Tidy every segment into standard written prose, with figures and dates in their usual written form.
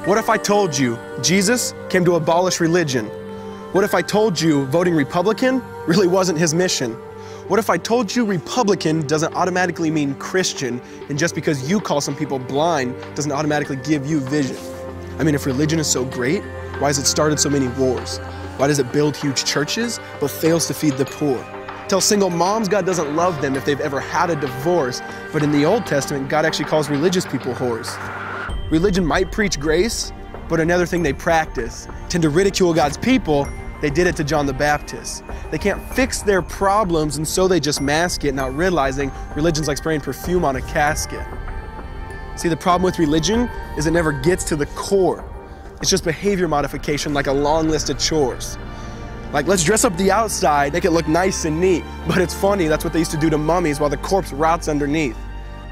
What if I told you Jesus came to abolish religion? What if I told you voting Republican really wasn't his mission? What if I told you Republican doesn't automatically mean Christian, and just because you call some people blind doesn't automatically give you vision? I mean, if religion is so great, why has it started so many wars? Why does it build huge churches but fails to feed the poor? Tell single moms God doesn't love them if they've ever had a divorce, but in the Old Testament, God actually calls religious people whores. Religion might preach grace, but another thing they practice. Tend to ridicule God's people. They did it to John the Baptist. They can't fix their problems, and so they just mask it, not realizing religion's like spraying perfume on a casket. See, the problem with religion is it never gets to the core. It's just behavior modification, like a long list of chores. Like, let's dress up the outside, make it look nice and neat. But it's funny, that's what they used to do to mummies while the corpse rots underneath.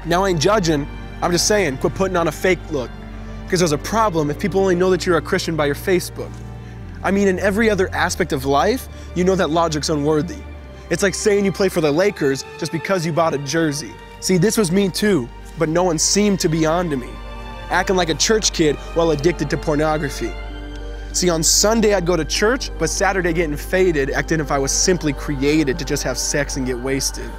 Now, I ain't judging, I'm just saying, quit putting on a fake look. Because there's a problem if people only know that you're a Christian by your Facebook. I mean, in every other aspect of life, you know that logic's unworthy. It's like saying you play for the Lakers just because you bought a jersey. See, this was me too, but no one seemed to be on to me. Acting like a church kid while addicted to pornography. See, on Sunday I'd go to church, but Saturday getting faded, acting if I was simply created to just have sex and get wasted.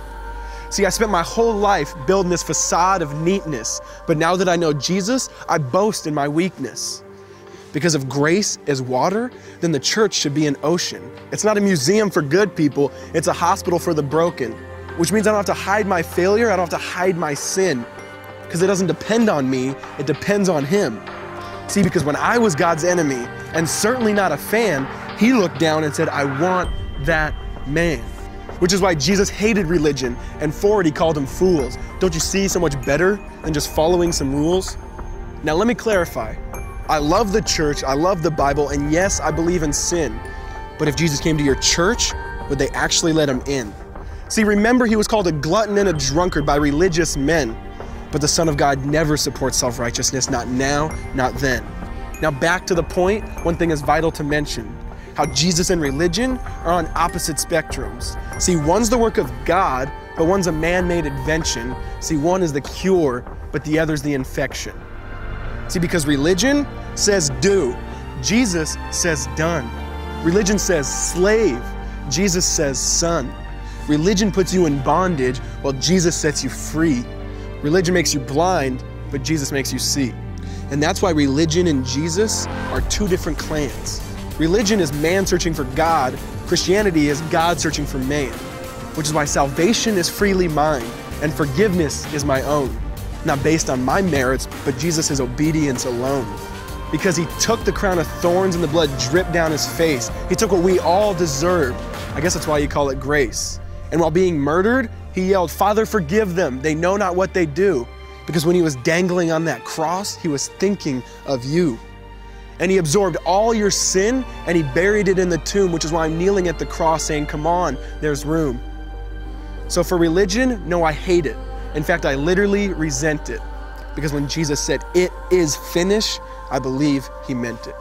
See, I spent my whole life building this facade of neatness, but now that I know Jesus, I boast in my weakness. Because if grace is water, then the church should be an ocean. It's not a museum for good people, it's a hospital for the broken. Which means I don't have to hide my failure, I don't have to hide my sin. Because it doesn't depend on me, it depends on Him. See, because when I was God's enemy, and certainly not a fan, He looked down and said, I want that man. Which is why Jesus hated religion, and for it He called them fools. Don't you see so much better than just following some rules? Now let me clarify. I love the church, I love the Bible, and yes, I believe in sin. But if Jesus came to your church, would they actually let Him in? See, remember He was called a glutton and a drunkard by religious men. But the Son of God never supports self-righteousness, not now, not then. Now back to the point, one thing is vital to mention. How Jesus and religion are on opposite spectrums. See, one's the work of God, but one's a man-made invention. See, one is the cure, but the other's the infection. See, because religion says do, Jesus says done. Religion says slave, Jesus says son. Religion puts you in bondage, while Jesus sets you free. Religion makes you blind, but Jesus makes you see. And that's why religion and Jesus are two different clans. Religion is man searching for God, Christianity is God searching for man. Which is why salvation is freely mine, and forgiveness is my own. Not based on my merits, but Jesus' obedience alone. Because He took the crown of thorns and the blood dripped down His face. He took what we all deserved. I guess that's why you call it grace. And while being murdered, He yelled, Father, forgive them. They know not what they do. Because when He was dangling on that cross, He was thinking of you. And He absorbed all your sin and He buried it in the tomb, which is why I'm kneeling at the cross saying, come on, there's room. So for religion, no, I hate it. In fact, I literally resent it. Because when Jesus said, it is finished, I believe He meant it.